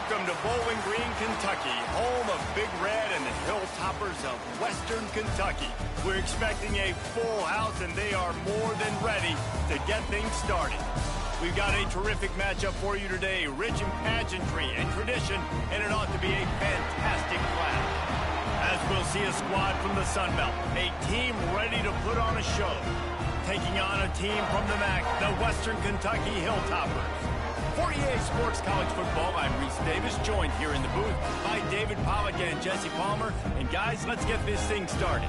Welcome to Bowling Green, Kentucky, home of Big Red and the Hilltoppers of Western Kentucky. We're expecting a full house, and they are more than ready to get things started. We've got a terrific matchup for you today, rich in pageantry and tradition, and it ought to be a fantastic clash. As we'll see a squad from the Sun Belt, a team ready to put on a show, taking on a team from the MAC, the Western Kentucky Hilltoppers. 48 Sports College Football, I'm Reese Davis, joined here in the booth by David Pollock and Jesse Palmer. And guys, let's get this thing started.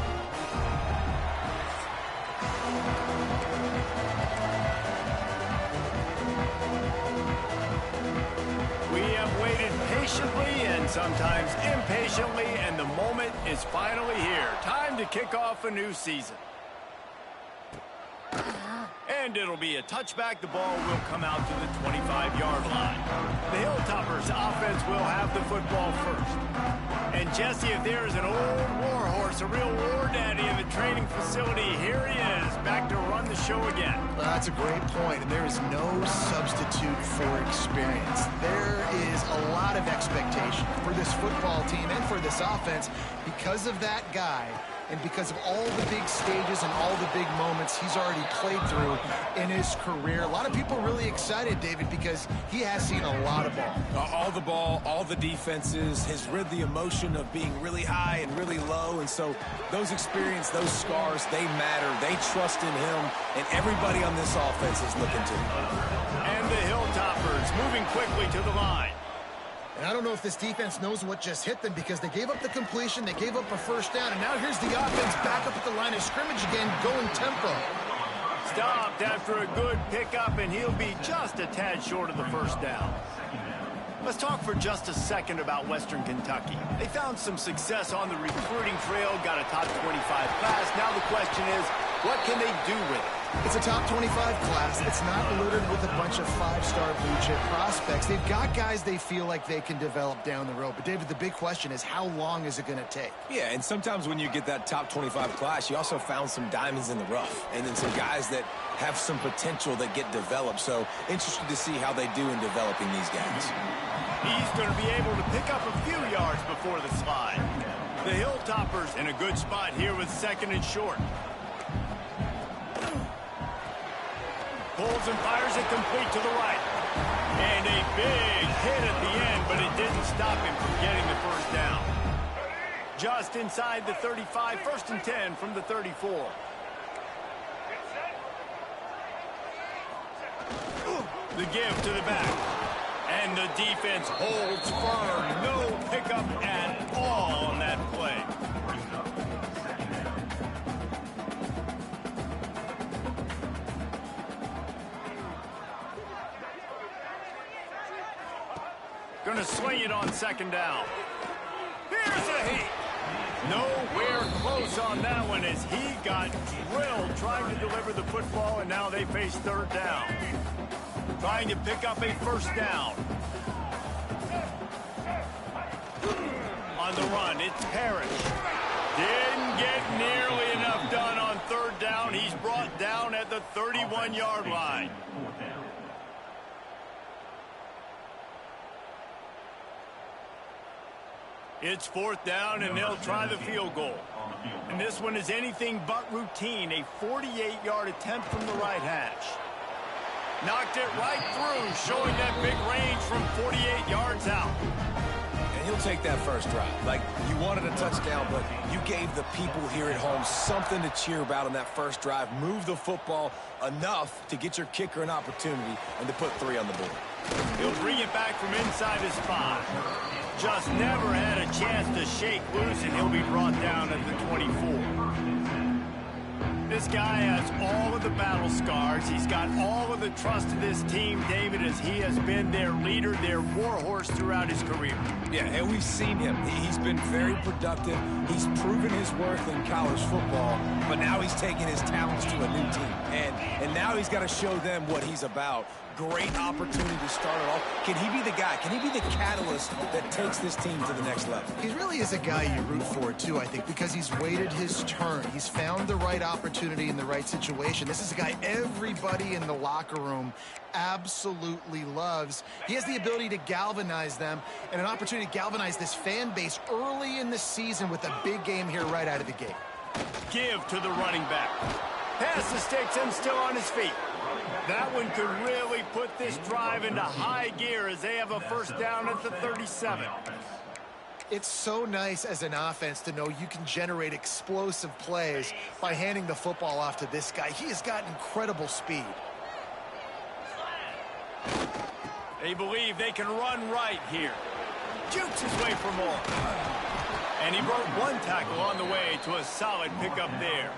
We have waited patiently and sometimes impatiently, and the moment is finally here. Time to kick off a new season. And it'll be a touchback. The ball will come out to the 25-yard line. The Hilltoppers offense will have the football first. And Jesse, if there is an old war horse, a real war daddy in the training facility, here he is, back to run the show again. Well, that's a great point, and there is no substitute for experience. There is a lot of expectation for this football team and for this offense because of that guy. And because of all the big stages and all the big moments he's already played through in his career. A lot of people really excited, David, because he has seen a lot of ball. All the ball, all the defenses, has rid the emotion of being really high and really low. And so those experience, those scars, they matter. They trust in him, and everybody on this offense is looking to him. And the Hilltoppers moving quickly to the line. And I don't know if this defense knows what just hit them because they gave up the completion, they gave up a first down, and now here's the offense back up at the line of scrimmage again, going tempo. Stopped after a good pickup, and he'll be just a tad short of the first down. Let's talk for just a second about Western Kentucky. They found some success on the recruiting trail, got a top 25 class. Now the question is, what can they do with it? It's a top 25 class. It's not littered with a bunch of five-star blue-chip prospects. They've got guys they feel like they can develop down the road. But, David, the big question is, how long is it going to take? Yeah, and sometimes when you get that top 25 class, you also found some diamonds in the rough. And then some guys that have some potential that get developed. So, interested to see how they do in developing these guys. He's going to be able to pick up a few yards before the slide. The Hilltoppers in a good spot here with second and short. Pulls and fires it complete to the right. And a big hit at the end, but it didn't stop him from getting the first down. Just inside the 35, first and 10 from the 34. The give to the back. And the defense holds firm. No pickup at all on that play. Going to swing it on second down. Here's a heat. Nowhere close on that one as he got drilled trying to deliver the football, and now they face third down. Trying to pick up a first down. On the run, it's Parrish. Didn't get nearly enough done on third down. He's brought down at the 31-yard line. It's fourth down, and they'll try the field goal. And this one is anything but routine, a 48-yard attempt from the right hash. Knocked it right through, showing that big range from 48 yards out. And he'll take that first drive. Like, you wanted a touchdown, but you gave the people here at home something to cheer about on that first drive. Move the football enough to get your kicker an opportunity and to put 3 on the board. He'll bring it back from inside his 5. Just never had a chance to shake loose, and he'll be brought down at the 24. This guy has all of the battle scars. He's got all of the trust of this team, David, as he has been their leader, their warhorse throughout his career. Yeah, and we've seen him. He's been very productive. He's proven his worth in college football, but now he's taking his talents to a new team. And and now he's got to show them what he's about. Great opportunity to start it off. Can he be the guy? Can he be the catalyst that takes this team to the next level? He really is a guy you root for, too, I think, because he's waited his turn. He's found the right opportunity in the right situation. This is a guy everybody in the locker room absolutely loves. He has the ability to galvanize them and an opportunity to galvanize this fan base early in the season with a big game here right out of the gate. Give to the running back. Pass the sticks and still on his feet. That one could really put this drive into high gear as they have a first down at the 37. It's so nice as an offense to know you can generate explosive plays by handing the football off to this guy. He has got incredible speed. They believe they can run right here. Jukes his way for more. And he broke one tackle on the way to a solid pickup there.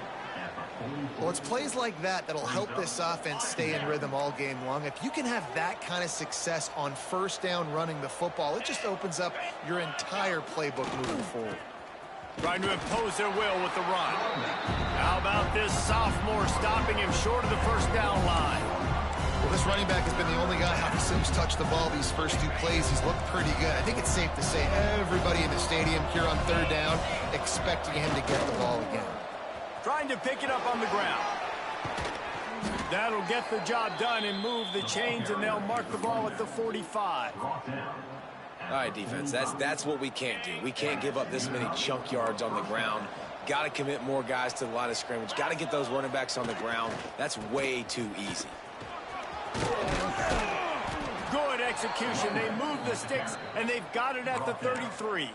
Well, it's plays like that that'll help this offense stay in rhythm all game long. If you can have that kind of success on first down running the football, it just opens up your entire playbook moving forward. Trying to impose their will with the run. How about this sophomore stopping him short of the first down line? Well, this running back has been the only guy who's touched the ball these first two plays. He's looked pretty good. I think it's safe to say everybody in the stadium here on third down expecting him to get the ball again. Trying to pick it up on the ground. That'll get the job done and move the chains, and they'll mark the ball at the 45. All right, defense, that's what we can't do. We can't give up this many chunk yards on the ground. Got to commit more guys to the line of scrimmage. Got to get those running backs on the ground. That's way too easy. Good execution. They move the sticks, and they've got it at the 33.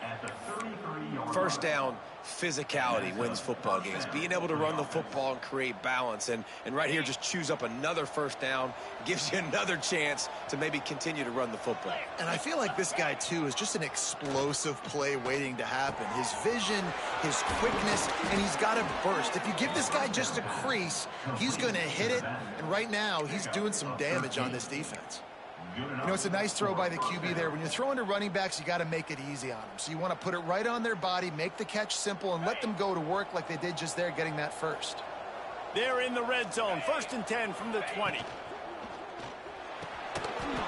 First down, physicality wins football games. Being able to run the football and create balance. And right here, just choose up another first down. Gives you another chance to maybe continue to run the football. And I feel like this guy, too, is just an explosive play waiting to happen. His vision, his quickness, and he's got a burst. If you give this guy just a crease, he's going to hit it. And right now, he's doing some damage on this defense. You know, it's a nice throw by the QB there. When you're throwing to running backs, you got to make it easy on them. So you want to put it right on their body, make the catch simple, and let them go to work like they did just there, getting that first. They're in the red zone. 1st and 10 from the 20.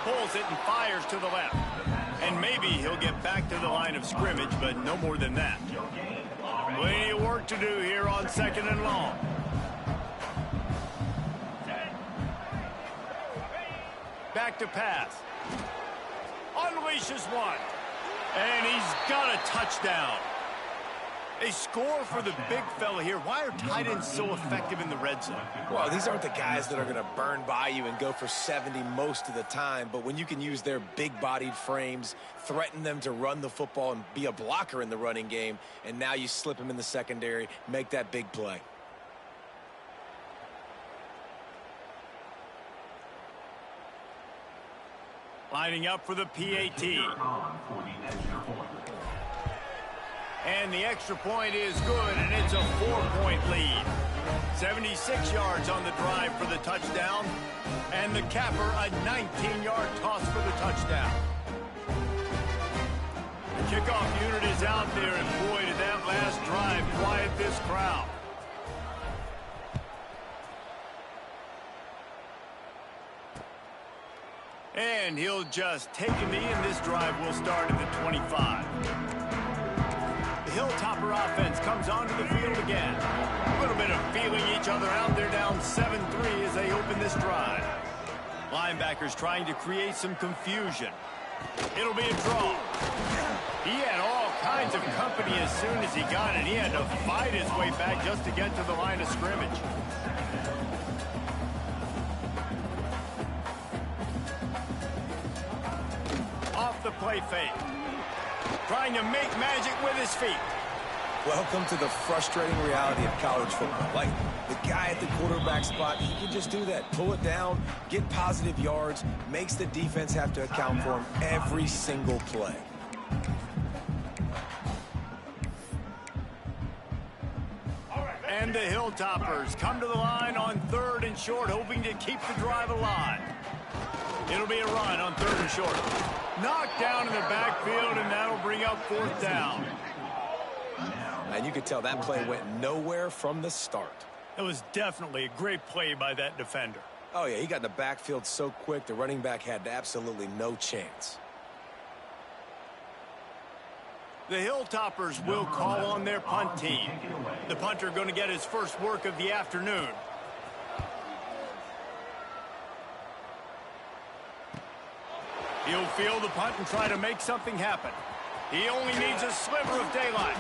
Pulls it and fires to the left. And maybe he'll get back to the line of scrimmage, but no more than that. Plenty of work to do here on 2nd and long. Back to pass. Unleashes one. And he's got a touchdown. A score for the big fella here. Why are tight ends so effective in the red zone? Well, these aren't the guys that are going to burn by you and go for 70 most of the time. But when you can use their big-bodied frames, threaten them to run the football and be a blocker in the running game, and now you slip them in the secondary, make that big play. Lining up for the PAT. And the extra point is good, and it's a 4-point lead. 76 yards on the drive for the touchdown. And the capper, a 19-yard toss for the touchdown. The kickoff unit is out there, and boy, did that last drive quiet this crowd. And he'll just take a knee, and this drive will start at the 25. The Hilltopper offense comes onto the field again. A little bit of feeling each other out. They're down 7-3 as they open this drive. Linebackers trying to create some confusion. It'll be a draw. He had all kinds of company as soon as he got it. He had to fight his way back just to get to the line of scrimmage. Off the play fake. Trying to make magic with his feet. Welcome to the frustrating reality of college football. Like, the guy at the quarterback spot, he can just do that. Pull it down, get positive yards, makes the defense have to account for him every single play. And the Hilltoppers come to the line on 3rd and short, hoping to keep the drive alive. It'll be a run on 3rd and short. Knocked down in the backfield, and that'll bring up 4th down. And you could tell that play went nowhere from the start. It was definitely a great play by that defender. Oh, yeah, he got in the backfield so quick, the running back had absolutely no chance. The Hilltoppers will call on their punt team. The punter going to get his first work of the afternoon. He'll field the punt and try to make something happen. He only needs a sliver of daylight.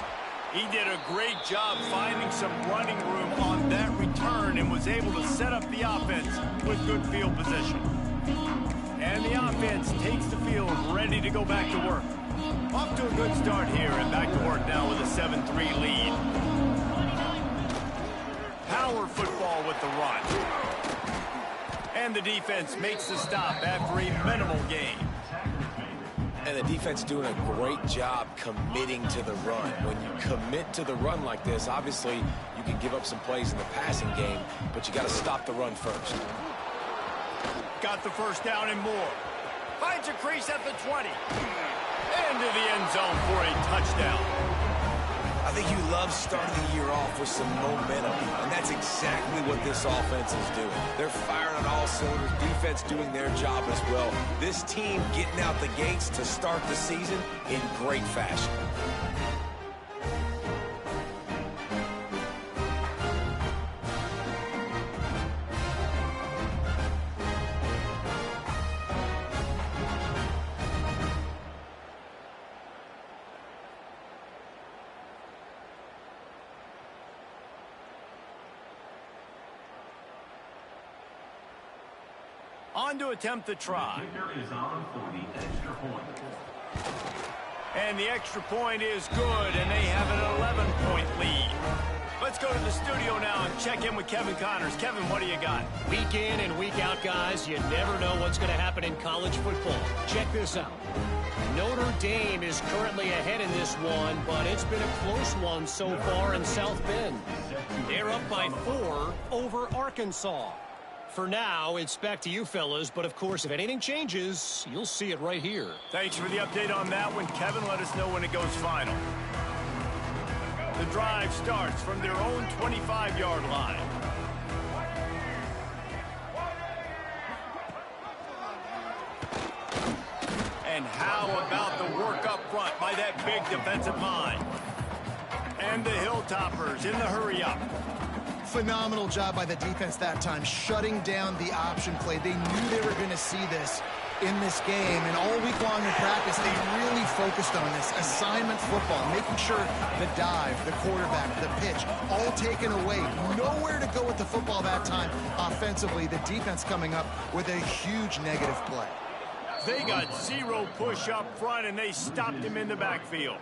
He did a great job finding some running room on that return and was able to set up the offense with good field position. And the offense takes the field ready to go back to work. Off to a good start here and back to work now with a 7-3 lead. Power football with the run. And the defense makes the stop after a minimal gain. And the defense doing a great job committing to the run. When you commit to the run like this, obviously you can give up some plays in the passing game, but you got to stop the run first. Got the first down and more. Finds a crease at the 20. Into the end zone for a touchdown. I think you love starting the year off with some momentum, and that's exactly what this offense is doing. They're firing on all cylinders, defense doing their job as well. This team getting out the gates to start the season in great fashion. On to attempt the try. And the extra point is good, and they have an 11-point lead. Let's go to the studio now and check in with Kevin Connors. Kevin, what do you got? Week in and week out, guys, you never know what's going to happen in college football. Check this out. Notre Dame is currently ahead in this one, but it's been a close one so far in South Bend. They're up by 4 over Arkansas. For now, it's back to you fellas, but of course, if anything changes, you'll see it right here. Thanks for the update on that one, Kevin. Let us know when it goes final. The drive starts from their own 25-yard line. And how about the work up front by that big defensive line? And the Hilltoppers in the hurry-up. Phenomenal job by the defense that time, shutting down the option play. They knew they were going to see this in this game, and all week long in practice, they really focused on this assignment football, making sure the dive, the quarterback, the pitch, all taken away. Nowhere to go with the football that time offensively. The defense coming up with a huge negative play. They got 0 push up front, and they stopped him in the backfield.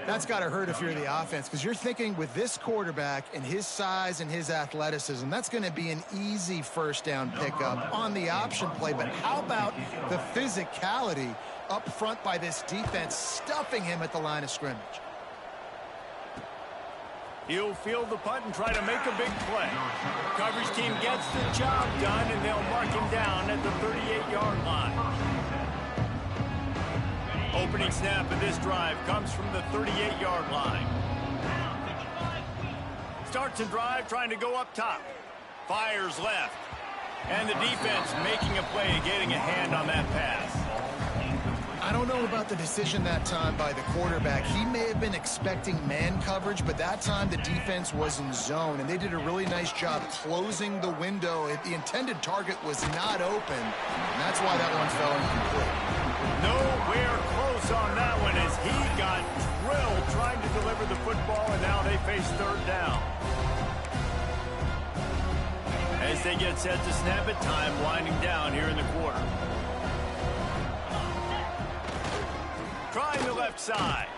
That's got to hurt if you're the offense, because you're thinking with this quarterback and his size and his athleticism, that's going to be an easy first down pickup on the option play. But how about the physicality up front by this defense, stuffing him at the line of scrimmage? He'll field the punt and try to make a big play. Coverage team gets the job done, and they'll mark him down at the 38-yard line. Opening snap of this drive comes from the 38-yard line. Starts a drive trying to go up top. Fires left. And the defense making a play and getting a hand on that pass. I don't know about the decision that time by the quarterback. He may have been expecting man coverage, but that time the defense was in zone, and they did a really nice job closing the window. The intended target was not open, and that's why that one fell incomplete. Nowhere close on that one as he got drilled trying to deliver the football, and now they face third down. As they get set to snap it, time winding down here in the quarter. Trying the left side.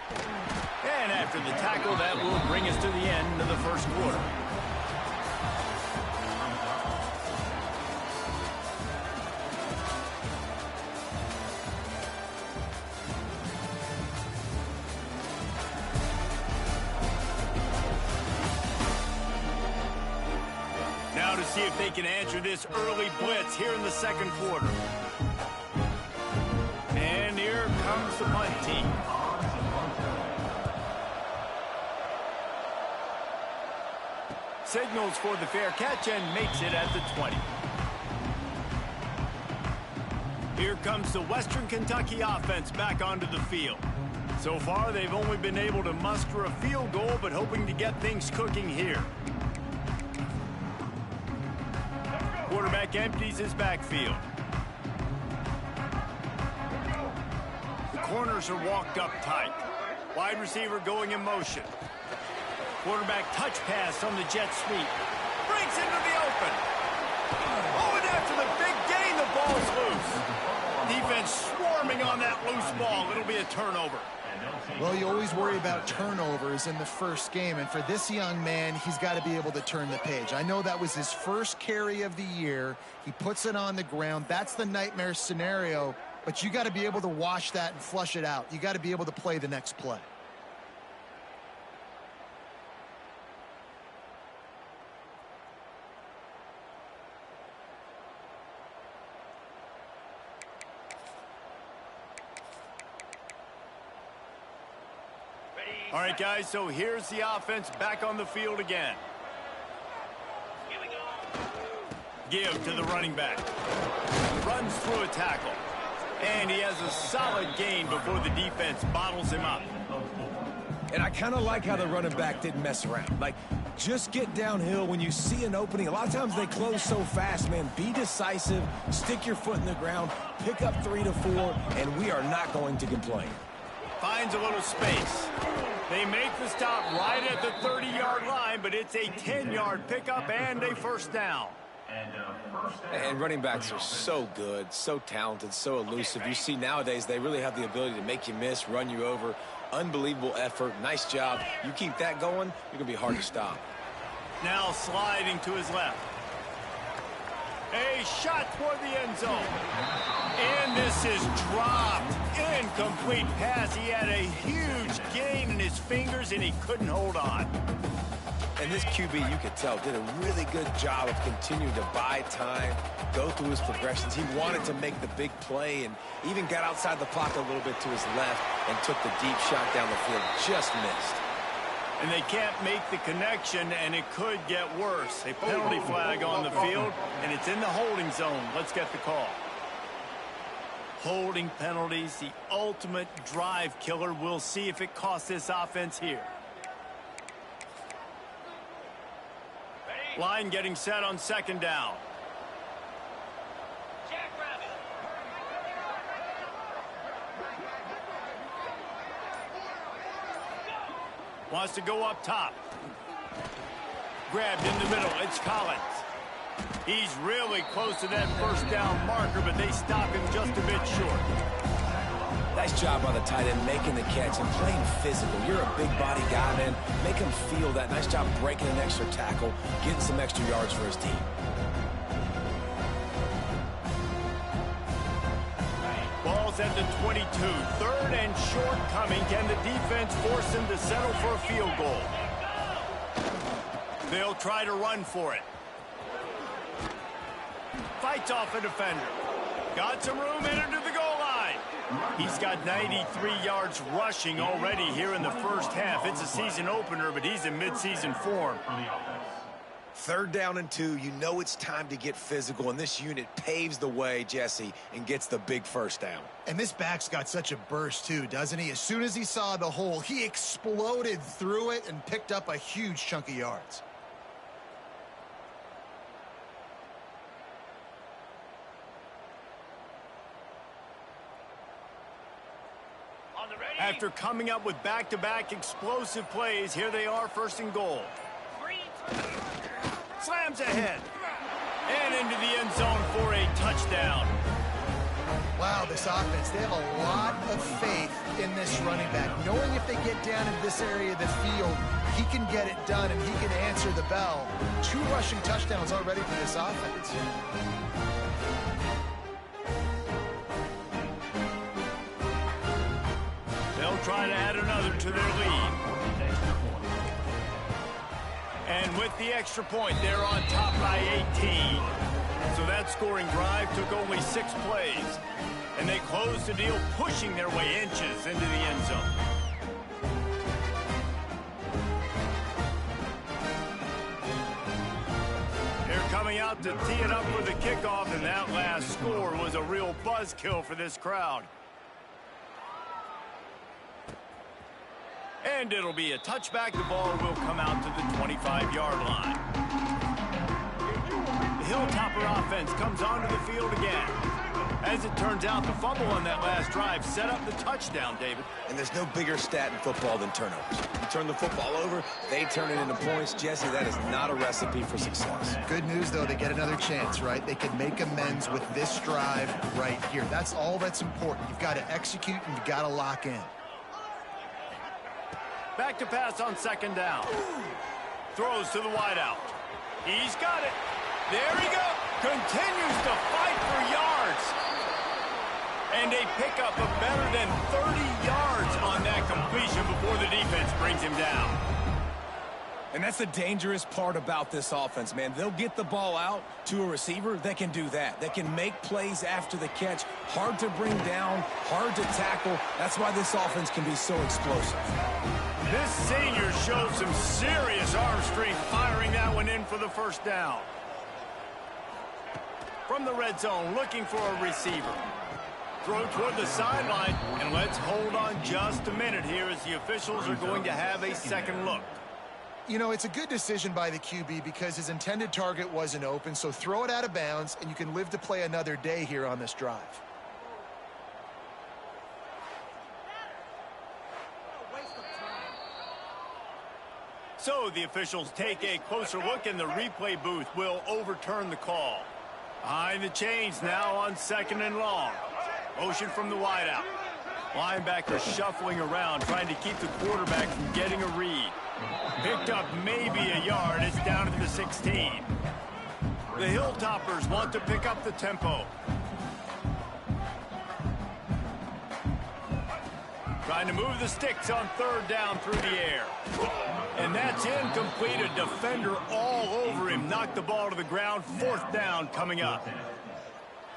And after the tackle, that will bring us to the end of the first quarter. Now to see if they can answer this early blitz here in the second quarter. And here comes the punt team. signals for the fair catch and makes it at the 20. Here comes the Western Kentucky offense back onto the field. So far, they've only been able to muster a field goal, but hoping to get things cooking here. Quarterback empties his backfield. The corners are walked up tight. Wide receiver going in motion. Quarterback touch pass on the jet sweep. Breaks into the open. Oh, and after the big gain, the ball's loose. Defense swarming on that loose ball. It'll be a turnover. Well, you always worry about turnovers in the first game, and for this young man, he's got to be able to turn the page. I know that was his first carry of the year. He puts it on the ground. That's the nightmare scenario, but you got to be able to wash that and flush it out. You got to be able to play the next play. All right, guys, so here's the offense back on the field again. Give to the running back. Runs through a tackle. And he has a solid gain before the defense bottles him up. And I kind of like how the running back didn't mess around. Like, just get downhill when you see an opening. A lot of times they close so fast, man. Be decisive, stick your foot in the ground, pick up 3 to 4, and we are not going to complain. Finds a little space. They make the stop right at the 30-yard line, but it's a 10-yard pickup and a first down. And running backs are so good, so talented, so elusive. You see nowadays they really have the ability to make you miss, run you over. Unbelievable effort. Nice job. You keep that going, you're going to be hard to stop. Now sliding to his left. A shot toward the end zone. And this is dropped. Incomplete pass. He had a huge gain in his fingers, and he couldn't hold on. And this QB, you could tell, did a really good job of continuing to buy time, go through his progressions. He wanted to make the big play and even got outside the pocket a little bit to his left and took the deep shot down the field. Just missed. And they can't make the connection, and it could get worse. A penalty flag on the field, and it's in the holding zone. Let's get the call. Holding penalties, the ultimate drive killer. We'll see if it costs this offense here. Line getting set on second down. Wants to go up top. Grabbed in the middle. It's Collins. He's really close to that first down marker, but they stop him just a bit short. Nice job by the tight end making the catch and playing physical. You're a big body guy, man. Make him feel that. Nice job breaking an extra tackle, getting some extra yards for his team. Ball's at the 22. Third and short coming. Can the defense force him to settle for a field goal? They'll try to run for it. Fights off a defender. Got some room, entered to the goal line. He's got 93 yards rushing already here in the first half. It's a season opener, but he's in midseason form. Third down and 2, you know it's time to get physical, and this unit paves the way, Jesse, and gets the big first down. And this back's got such a burst, too, doesn't he? As soon as he saw the hole, he exploded through it and picked up a huge chunk of yards. After coming up with back-to-back explosive plays, here they are, first and goal. Slams ahead. And into the end zone for a touchdown. Wow, this offense, they have a lot of faith in this running back. Knowing if they get down in this area of the field, he can get it done and he can answer the bell. 2 rushing touchdowns already for this offense. They'll try to add another to their lead. And with the extra point, they're on top by 18. So that scoring drive took only 6 plays. And they closed the deal, pushing their way inches into the end zone. out to tee it up for the kickoff, and that last score was a real buzzkill for this crowd. And it'll be a touchback. The ball will come out to the 25-yard line. The Hilltopper offense comes onto the field again. As it turns out, the fumble on that last drive set up the touchdown, David. And there's no bigger stat in football than turnovers. You turn the football over, they turn it into points. Jesse, that is not a recipe for success. Good news, though, they get another chance, right? They can make amends with this drive right here. That's all that's important. You've got to execute and you've got to lock in. Back to pass on second down. Throws to the wideout. He's got it. There he goes. Continues to fight for yards. And a pickup of better than 30 yards on that completion before the defense brings him down. And that's the dangerous part about this offense, man. They'll get the ball out to a receiver that can do that. That can make plays after the catch. Hard to bring down, hard to tackle. That's why this offense can be so explosive. This senior showed some serious arm strength firing that one in for the first down. From the red zone, looking for a receiver. Throw toward the sideline, and let's hold on just a minute here as the officials are going to have a second look. You know, it's a good decision by the QB because his intended target wasn't open, so throw it out of bounds, and you can live to play another day here on this drive. So the officials take a closer look, and the replay booth will overturn the call. Behind the chains now on second and long. Motion from the wideout. Linebacker shuffling around, trying to keep the quarterback from getting a read. Picked up maybe a yard. It's down at the 16. The Hilltoppers want to pick up the tempo. Trying to move the sticks on third down through the air. And that's incomplete. A defender all over him. Knocked the ball to the ground. Fourth down coming up.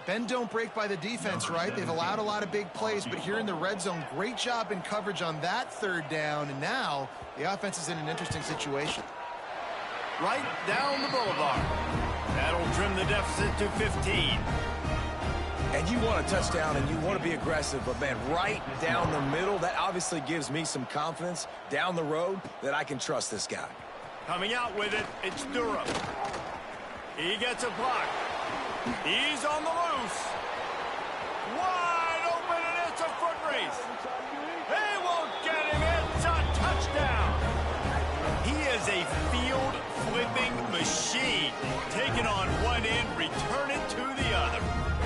Bend don't break by the defense, right? They've allowed a lot of big plays, but here in the red zone, great job in coverage on that third down. And now the offense is in an interesting situation. Right down the boulevard. That'll trim the deficit to 15. And you want a touchdown and you want to be aggressive, but man, right down the middle, that obviously gives me some confidence down the road that I can trust this guy. Coming out with it, it's Durham. He gets a block. He's on the loose. Wide open, and it's a foot race. They won't get him. It's a touchdown. He is a field-flipping machine. Taking on one end, return it to the other.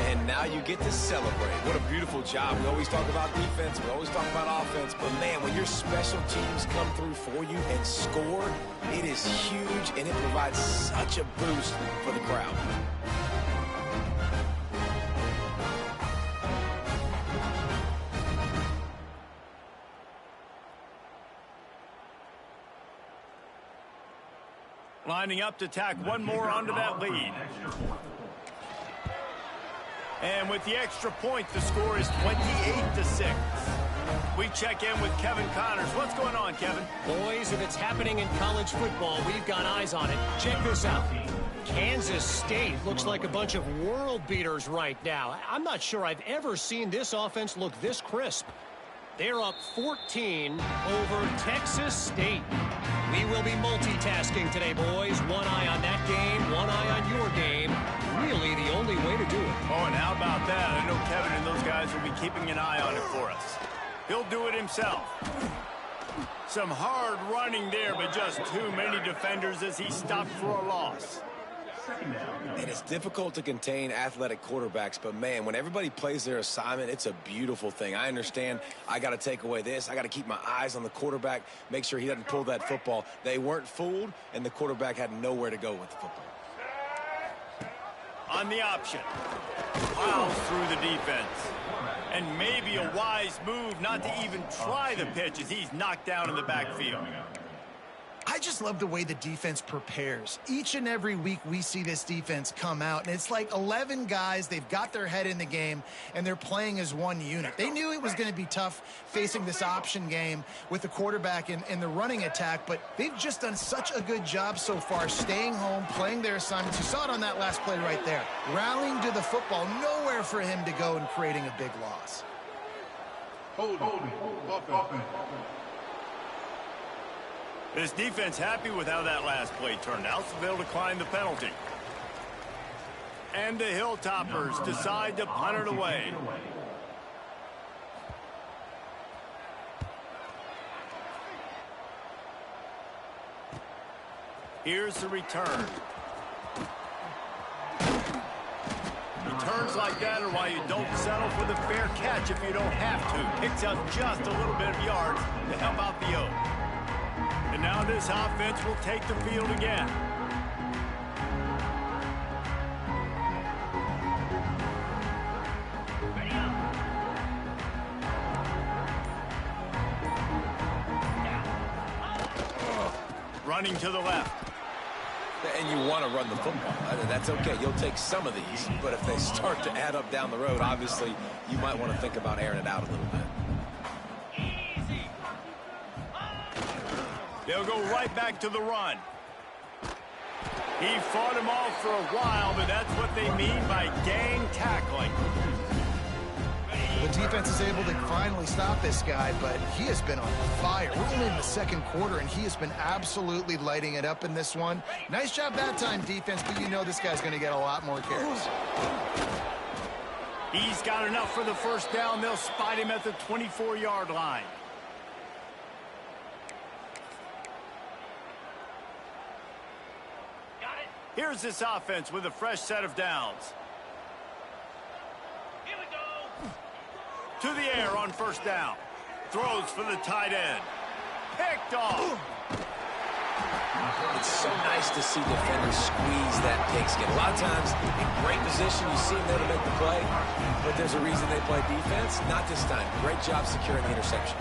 And now you get to celebrate. What a beautiful job. We always talk about defense. We always talk about offense. But, man, when your special teams come through for you and score, it is huge, and it provides such a boost for the crowd. Lining up to tack one more onto that lead. And with the extra point, the score is 28-6. We check in with Kevin Connors. What's going on, Kevin? Boys, if it's happening in college football, we've got eyes on it. Check this out. Kansas State looks like a bunch of world beaters right now. I'm not sure I've ever seen this offense look this crisp. They're up 14 over Texas State. We will be multitasking today, boys. One eye on that game, one eye on your game. Really the only way to do it. Oh, and how about that? I know Kevin and those guys will be keeping an eye on it for us. He'll do it himself. Some hard running there, but just too many defenders as he stopped for a loss. And it's difficult to contain athletic quarterbacks, but, man, when everybody plays their assignment, it's a beautiful thing. I understand I got to take away this. I got to keep my eyes on the quarterback, make sure he doesn't pull that football. They weren't fooled, and the quarterback had nowhere to go with the football. On the option. Plows through the defense. And maybe a wise move not to even try the pitch as he's knocked down in the backfield. I I just love the way the defense prepares. Each and every week we see this defense come out, and it's like 11 guys. They've got their head in the game, and they're playing as one unit. They knew it was going to be tough facing this option game with the quarterback and the running attack, but they've just done such a good job so far staying home, playing their assignments. You saw it on that last play right there. Rallying to the football, nowhere for him to go and creating a big loss. This defense happy with how that last play turned out, so they'll decline the penalty. And the Hilltoppers decide to punt it away. Here's the return. Returns like that are why you don't settle for the fair catch if you don't have to. Picks up just a little bit of yards to help out the Oak. And now this offense will take the field again. Running to the left. And you want to run the football. I mean, that's okay. You'll take some of these. But if they start to add up down the road, obviously, you might want to think about airing it out a little bit. They'll go right back to the run. He fought him off for a while, but that's what they mean by gang tackling. The defense is able to finally stop this guy, but he has been on fire. We're only in the second quarter, and he has been absolutely lighting it up in this one. Nice job that time, defense, but you know this guy's going to get a lot more carries. He's got enough for the first down. They'll spot him at the 24-yard line. Here's this offense with a fresh set of downs. Here we go. To the air on first down. Throws for the tight end. Picked off. It's so nice to see defenders squeeze that pigskin. A lot of times, in great position, you see them there to make the play, but there's a reason they play defense. Not this time. Great job securing the interception.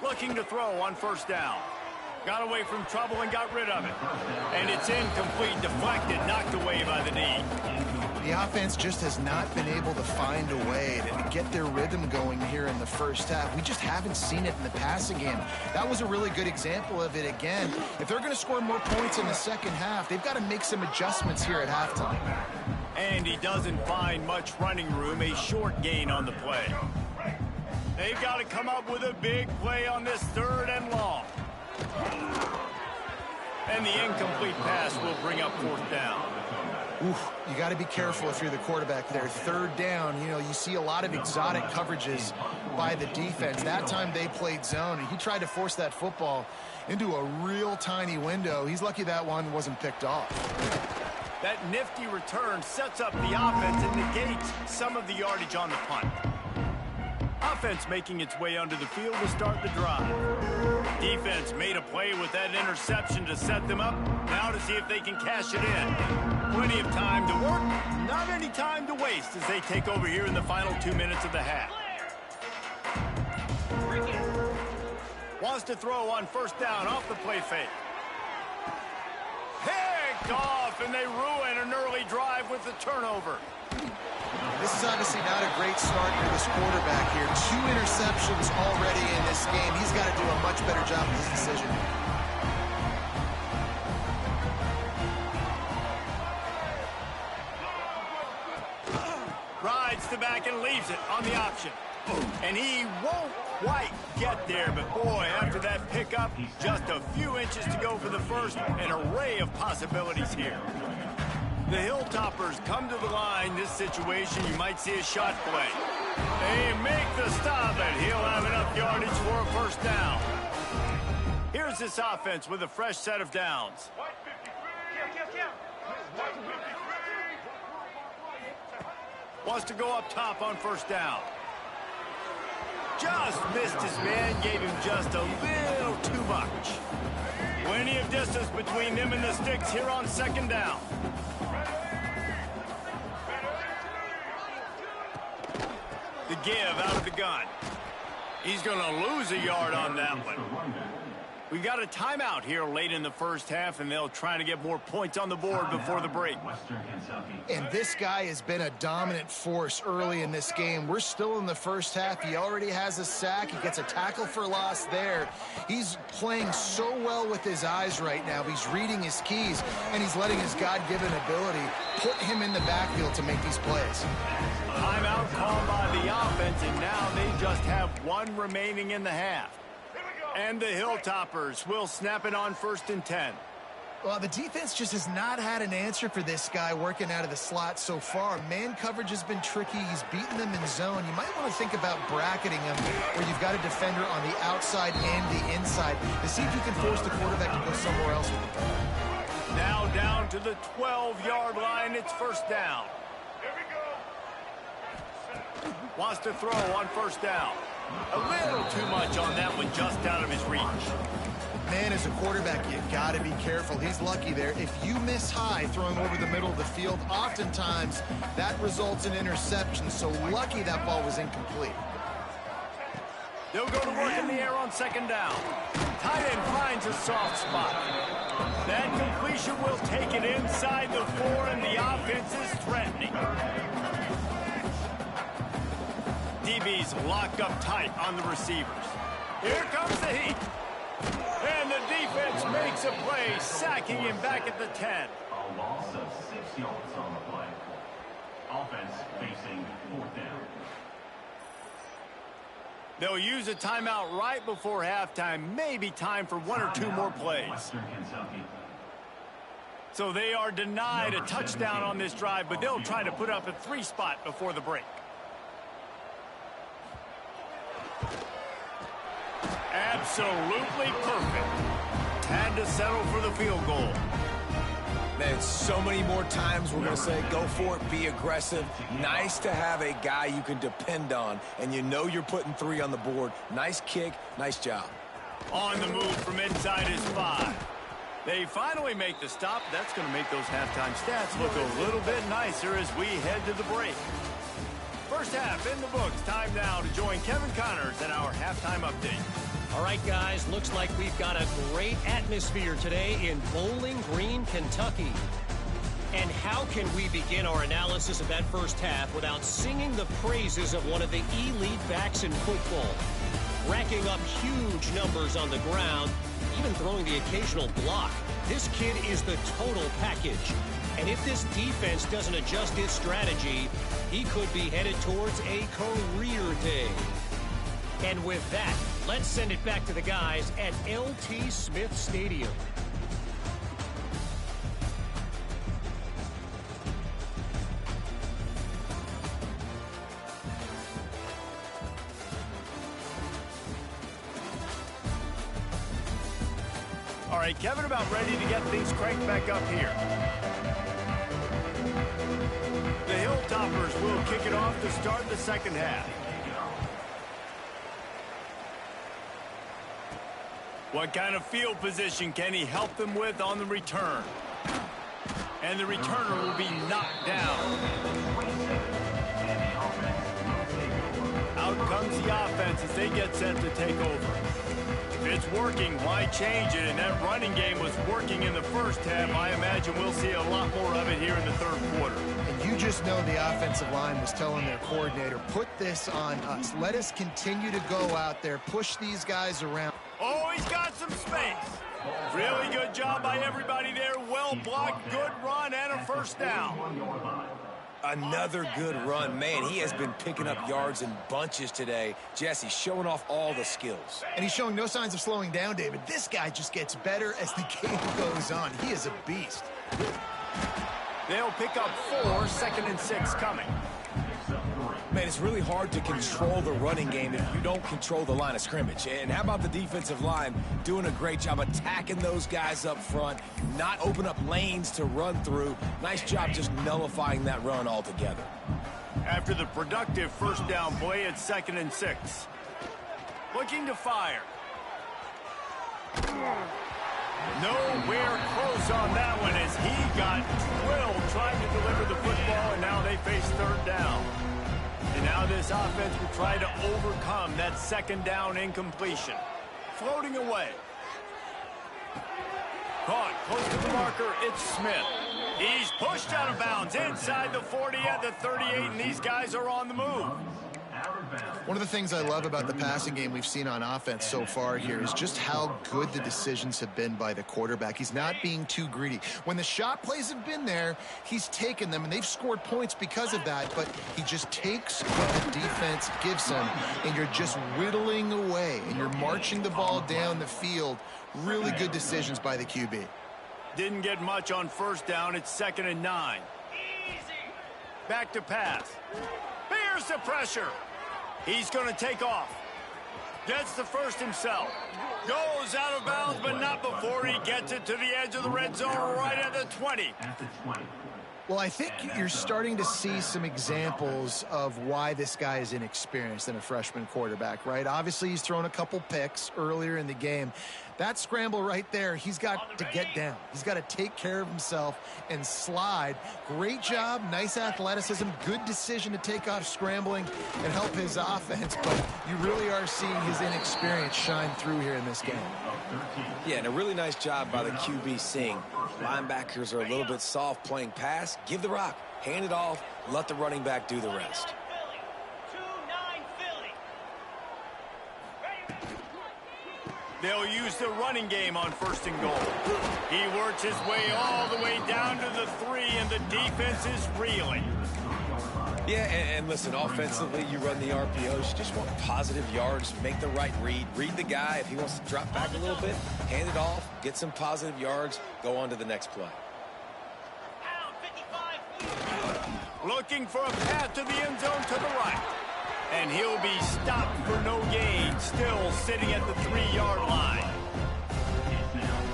Looking to throw on first down. Got away from trouble and got rid of it. And it's incomplete, deflected, knocked away by the knee. The offense just has not been able to find a way to get their rhythm going here in the first half. We just haven't seen it in the passing game. That was a really good example of it again. If they're going to score more points in the second half, they've got to make some adjustments here at halftime. And he doesn't find much running room, a short gain on the play. They've got to come up with a big play on this third and long. And the incomplete pass will bring up fourth down. Oof, you got to be careful if you're the quarterback there. Third down, you know, you see a lot of exotic coverages by the defense. That time they played zone, and he tried to force that football into a real tiny window. He's lucky that one wasn't picked off. That nifty return sets up the offense and negates some of the yardage on the punt. Offense making its way onto the field to start the drive. Defense made a play with that interception to set them up. Now to see if they can cash it in. Plenty of time to work, not any time to waste as they take over here in the final 2 minutes of the half. Wants to throw on first down off the play fake. Picked off, and they ruin an early drive with the turnover. This is obviously not a great start for this quarterback here. 2 interceptions already in this game. He's got to do a much better job with his decision. Rides the back and leaves it on the option. And he won't quite get there, but boy, after that pickup, just a few inches to go for the first. An array of possibilities here. The Hilltoppers come to the line. This situation, you might see a shot play. They make the stop, and he'll have enough yardage for a first down. Here's this offense with a fresh set of downs. Wants to go up top on first down. Just missed his man, gave him just a little too much. Plenty of distance between them and the sticks here on second down. The give out of the gun. He's going to lose a yard on that one. We got a timeout here late in the first half, and they'll try to get more points on the board before the break. And this guy has been a dominant force early in this game. We're still in the first half. He already has a sack. He gets a tackle for loss there. He's playing so well with his eyes right now. He's reading his keys, and he's letting his God-given ability put him in the backfield to make these plays. Timeout called by the offense, and now they just have one remaining in the half. And the Hilltoppers will snap it on 1st and 10. Well, the defense just has not had an answer for this guy working out of the slot so far. Man coverage has been tricky. He's beaten them in zone. You might want to think about bracketing him where you've got a defender on the outside and the inside to see if you can force the quarterback to go somewhere else with the ball. Now down to the 12-yard line. It's 1st down. Wants to throw on 1st down. A little too much on that one, just out of his reach. Man, as a quarterback, you got to be careful. He's lucky there. If you miss high throwing over the middle of the field, oftentimes that results in interception. So lucky that ball was incomplete. They'll go to work in the air on 2nd down. Tight end finds a soft spot. That completion will take it inside the 4, and the offense is threatening. DB's locked up tight on the receivers. Here comes the heat. And the defense makes a play, sacking him back at the 10. A loss of 6 yards on the play. Offense facing 4th down. They'll use a timeout right before halftime. Maybe time for 1 or 2 more plays. So they are denied a touchdown on this drive, but they'll try to put up a 3 spot before the break. Absolutely perfect. Had to settle for the field goal. Man, so many more times we're going to say go for it, be aggressive. Nice to have a guy you can depend on, and you know you're putting 3 on the board. Nice kick, nice job. On the move from inside his 5. They finally make the stop. That's going to make those halftime stats look a little bit nicer as we head to the break. First half in the books. Time now to join Kevin Connors in our halftime update. All right, guys, looks like we've got a great atmosphere today in Bowling Green, Kentucky. And how can we begin our analysis of that first half without singing the praises of one of the elite backs in football? Racking up huge numbers on the ground, even throwing the occasional block. This kid is the total package. And if this defense doesn't adjust its strategy, he could be headed towards a career day. And with that, let's send it back to the guys at LT Smith Stadium. All right, Kevin, about ready to get things cranked back up here. The Hilltoppers will kick it off to start the second half. What kind of field position can he help them with on the return? And the returner will be knocked down. Out comes the offense as they get set to take over. If it's working, why change it? And that running game was working in the first half. I imagine we'll see a lot more of it here in the third quarter. And you just know the offensive line was telling their coordinator, put this on us. Let us continue to go out there, push these guys around. Oh, he's got some space. Really good job by everybody there. Well blocked, good run, and a 1st down. Another good run. Man, he has been picking up yards in bunches today. Jesse showing off all the skills. And he's showing no signs of slowing down, David. This guy just gets better as the game goes on. He is a beast. They'll pick up 4, 2nd and 6 coming. Man, it's really hard to control the running game if you don't control the line of scrimmage. And how about the defensive line doing a great job attacking those guys up front, not open up lanes to run through. Nice job just nullifying that run altogether. After the productive 1st down play, it's 2nd and 6. Looking to fire. Nowhere close on that one as he got drilled trying to deliver the football, and now they face 3rd down. And Now this offense will try to overcome that second down incompletion. Floating away. Caught close to the marker. It's Smith. He's pushed out of bounds inside the 40 at the 38, and these guys are on the move. One of the things I love about the passing game we've seen on offense so far here is just how good the decisions have been by the quarterback. He's not being too greedy. When the shot plays have been there, he's taken them, and they've scored points because of that, but he just takes what the defense gives him, and you're just whittling away, and you're marching the ball down the field. Really good decisions by the QB. Didn't get much on first down. It's 2nd and 9. Back to pass. Here's the pressure. He's going to take off. Gets the first himself. Goes out of bounds, but not before he gets it to the edge of the red zone right at the 20. Well, I think you're starting to see some examples of why this guy is inexperienced in a freshman quarterback, right? Obviously, he's thrown a couple picks earlier in the game. That scramble right there, he's got to get down. He's got to take care of himself and slide. Great job, nice athleticism, good decision to take off scrambling and help his offense, but you really are seeing his inexperience shine through here in this game. Yeah, and a really nice job by the QB seeing linebackers are a little bit soft playing pass. Give the rock, hand it off, let the running back do the rest. They'll use the running game on 1st and goal. He works his way all the way down to the 3, and the defense is reeling. Yeah, and listen, offensively, you run the RPOs. You just want positive yards, make the right read. Read the guy. If he wants to drop back a little bit, hand it off, get some positive yards, go on to the next play. Looking for a path to the end zone to the right. And he'll be stopped for no gain, still sitting at the 3-yard line.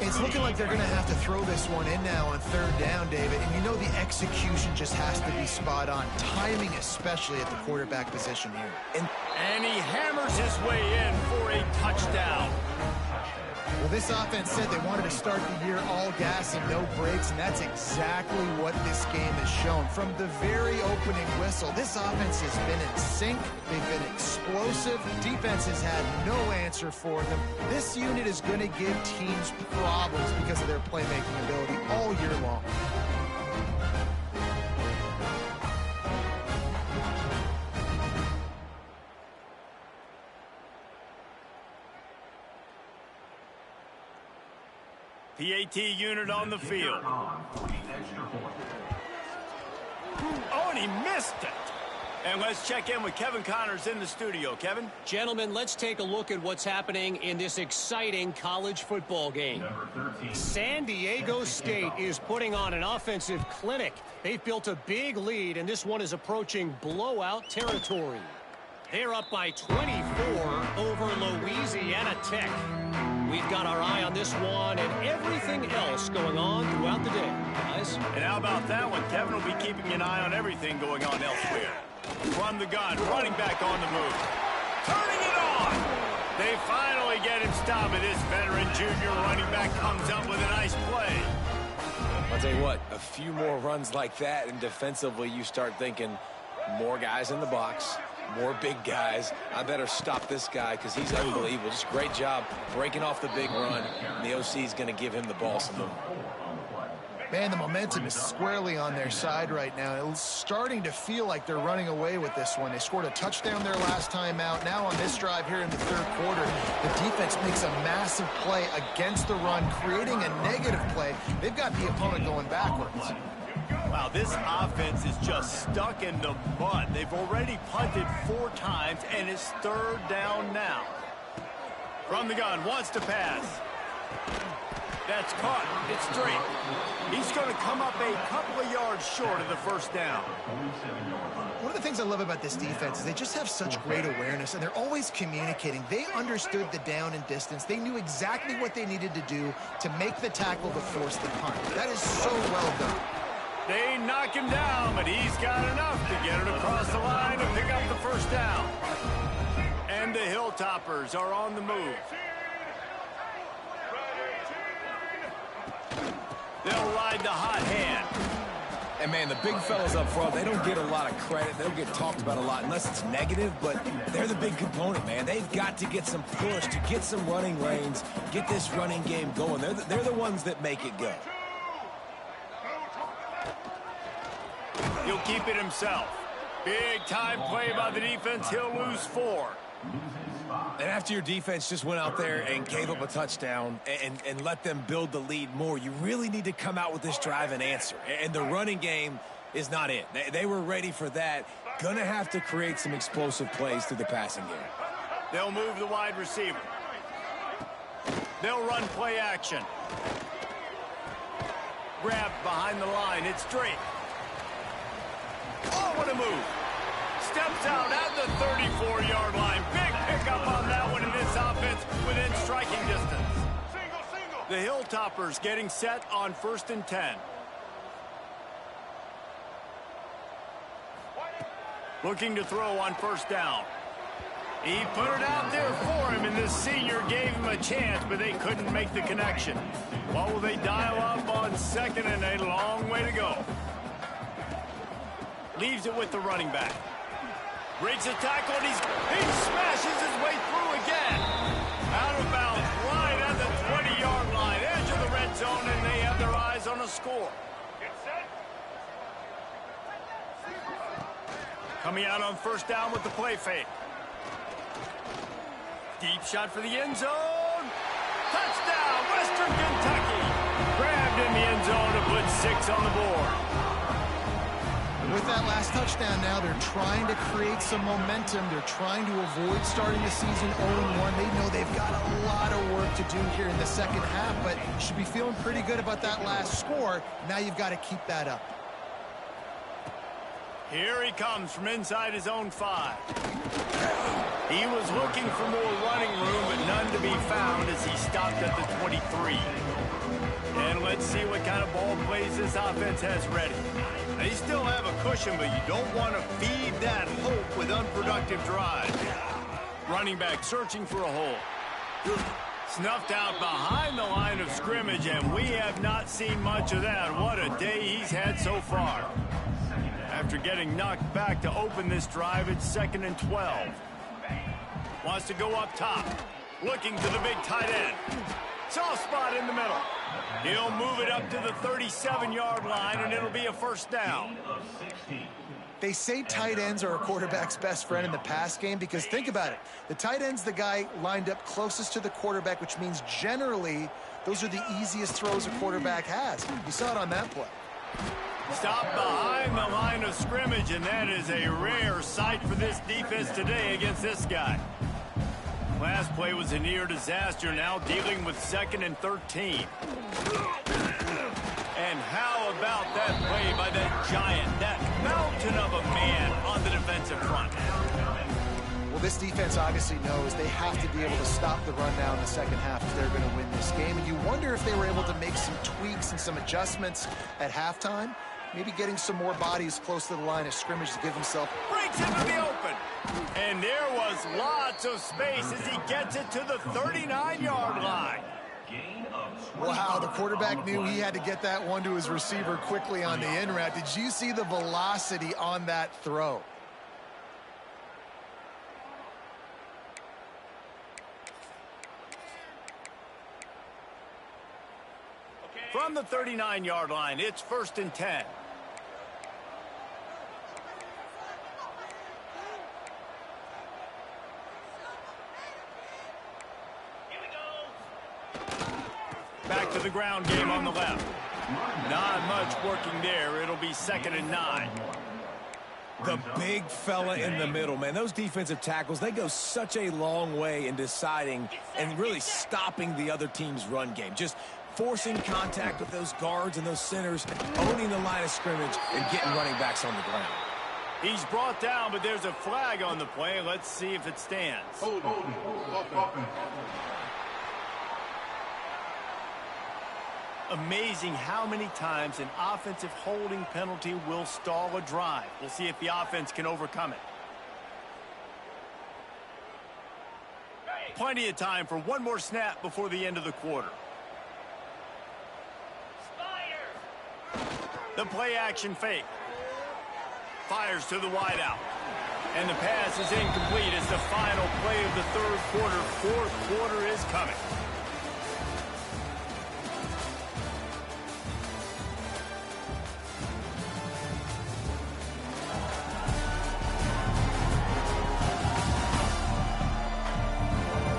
It's looking like they're going to have to throw this one in now on 3rd down, David. And you know the execution just has to be spot on. Timing especially at the quarterback position here. And he hammers his way in for a touchdown. Well, this offense said they wanted to start the year all gas and no brakes, and that's exactly what this game has shown. From the very opening whistle, this offense has been in sync. They've been explosive. Defense has had no answer for them. This unit is going to give teams problems because of their playmaking ability all year long. PAT unit on the field. Oh, and he missed it. And let's check in with Kevin Connors in the studio. Kevin? Gentlemen, let's take a look at what's happening in this exciting college football game. San Diego State is putting on an offensive clinic. They've built a big lead, and this one is approaching blowout territory. They're up by 24 over Louisiana Tech. We've got our eye on this one and everything else going on throughout the day, guys. And how about that one? Kevin will be keeping an eye on everything going on elsewhere. From the gun, running back on the move. Turning it on! They finally get him stopped, and this veteran junior running back comes up with a nice play. I'll tell you what, a few more runs like that, and defensively you start thinking more guys in the box, more big guys. I better stop this guy because he's unbelievable. Just great job breaking off the big run. And the OC is going to give him the ball some more. Man, the momentum is squarely on their side right now. It's starting to feel like they're running away with this one. They scored a touchdown their last time out. Now on this drive here in the 3rd quarter, the defense makes a massive play against the run, creating a negative play. They've got the opponent going backwards. Wow, this offense is just stuck in the mud. They've already punted 4 times, and it's 3rd down now. From the gun, wants to pass. That's caught. It's straight. He's going to come up a couple of yards short of the 1st down. One of the things I love about this defense is they just have such great awareness, and they're always communicating. They understood the down and distance. They knew exactly what they needed to do to make the tackle to force the punt. That is so well done. They knock him down, but he's got enough to get it across the line and pick up the 1st down. And the Hilltoppers are on the move. They'll ride the hot hand. And, man, the big fellas up front, they don't get a lot of credit. They don't get talked about a lot unless it's negative, but they're the big component, man. They've got to get some push, to get some running lanes, get this running game going. They're the ones that make it go. He'll keep it himself. Big time play by the defense. He'll lose 4. And after your defense just went out there and gave up a touchdown and let them build the lead more, you really need to come out with this drive and answer. And the running game is not it. They were ready for that. Gonna have to create some explosive plays through the passing game. They'll move the wide receiver. They'll run play action. Grabbed behind the line. It's Drake. Oh, what a move. Steps out at the 34-yard line. Big pickup on that one in this offense within striking distance. The Hilltoppers getting set on 1st and 10. Looking to throw on 1st down. He put it out there for him, and this senior gave him a chance, but they couldn't make the connection. What will they dial up on 2nd and a long way to go? Leaves it with the running back. Breaks a tackle, and he smashes his way through again. Out of bounds, right at the 20-yard line, edge of the red zone, and they have their eyes on a score. Coming out on 1st down with the play fake. Deep shot for the end zone. Touchdown, Western Kentucky. Grabbed in the end zone to put 6 on the board. With that last touchdown now, they're trying to create some momentum. They're trying to avoid starting the season 0-1. They know they've got a lot of work to do here in the second half, but you should be feeling pretty good about that last score. Now you've got to keep that up. Here he comes from inside his own 5. He was looking for more running room, but none to be found as he stopped at the 23. And let's see what kind of ball plays this offense has ready. They still have a cushion, but you don't want to feed that hope with unproductive drives. Running back searching for a hole. Snuffed out behind the line of scrimmage, and we have not seen much of that. What a day he's had so far. After getting knocked back to open this drive, it's 2nd and 12. Wants to go up top. Looking to the big tight end. Soft spot in the middle. He'll move it up to the 37-yard line, and it'll be a 1st down. They say tight ends are a quarterback's best friend in the pass game because think about it. The tight end's the guy lined up closest to the quarterback, which means generally those are the easiest throws a quarterback has. You saw it on that play. Stopped behind the line of scrimmage, and that is a rare sight for this defense today against this guy. Last play was a near disaster, now dealing with 2nd and 13. And how about that play by that giant, that mountain of a man on the defensive front? Well, this defense obviously knows they have to be able to stop the run now in the second half if they're going to win this game. And you wonder if they were able to make some tweaks and some adjustments at halftime. Maybe getting some more bodies close to the line of scrimmage to give himself. Breaks into the open. And there was lots of space as he gets it to the 39-yard line. Wow, the quarterback knew he had to get that one to his receiver quickly on the in route. Did you see the velocity on that throw? From the 39-yard line, it's 1st and 10. Back to the ground game on the left. Not much working there. It'll be 2nd and 9. The big fella in the middle, man. Those defensive tackles, they go such a long way in deciding and really stopping the other team's run game. Just forcing contact with those guards and those centers, owning the line of scrimmage, and getting running backs on the ground. He's brought down, but there's a flag on the play. Let's see if it stands. Amazing how many times an offensive holding penalty will stall a drive. We'll see if the offense can overcome it. Plenty of time for one more snap before the end of the quarter. The play action fake. Fires to the wideout. And the pass is incomplete as the final play of the third quarter. Fourth quarter is coming.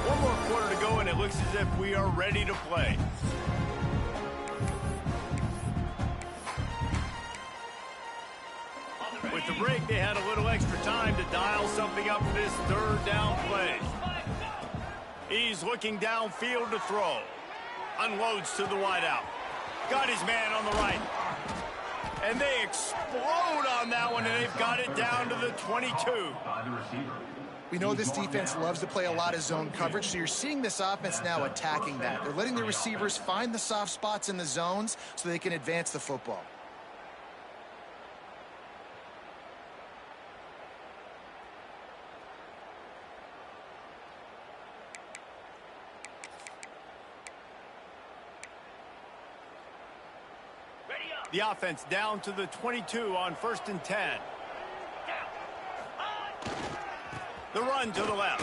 One more quarter to go, and it looks as if we are ready to play. With the break, they had a little extra time to dial something up for this third down play. He's looking downfield to throw. Unloads to the wideout. Got his man on the right. And they explode on that one, and they've got it down to the 22. We know this defense loves to play a lot of zone coverage, so you're seeing this offense now attacking that. They're letting the receivers find the soft spots in the zones so they can advance the football. The offense down to the 22 on 1st and 10. The run to the left.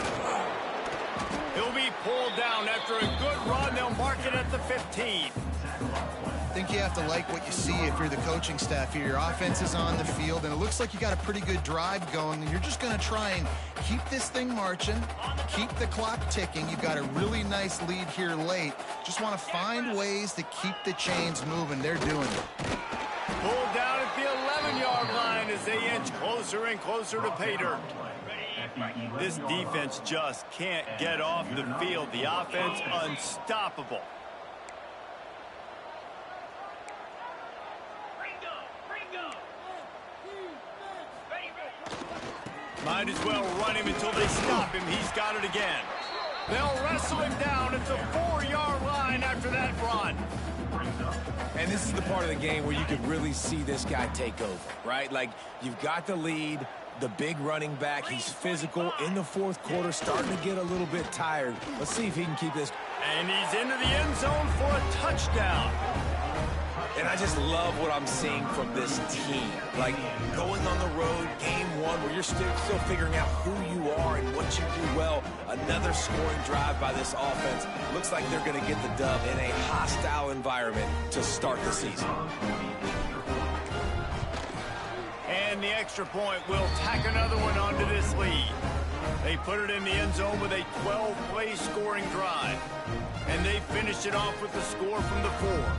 He'll be pulled down after a good run. They'll mark it at the 15. I think you have to like what you see if you're the coaching staff here. Your offense is on the field, and it looks like you got a pretty good drive going, and you're just going to try and keep this thing marching, keep the clock ticking. You've got a really nice lead here late. Just want to find ways to keep the chains moving. They're doing it. Pulled down at the 11-yard line as they inch closer and closer to pay dirt. This defense just can't get off the field. The offense unstoppable. Might as well run him until they stop him. He's got it again. They'll wrestle him down at the 4-yard line after that run. And this is the part of the game where you could really see this guy take over, right? Like, you've got the lead, the big running back. He's physical in the fourth quarter, starting to get a little bit tired. Let's see if he can keep this. And he's into the end zone for a touchdown. And I just love what I'm seeing from this team. Like, going on the road, game one, where you're still figuring out who you are and what you do well. Another scoring drive by this offense. Looks like they're going to get the dub in a hostile environment to start the season. And the extra point will tack another one onto this lead. They put it in the end zone with a 12-play scoring drive. And they finished it off with the score from the 4.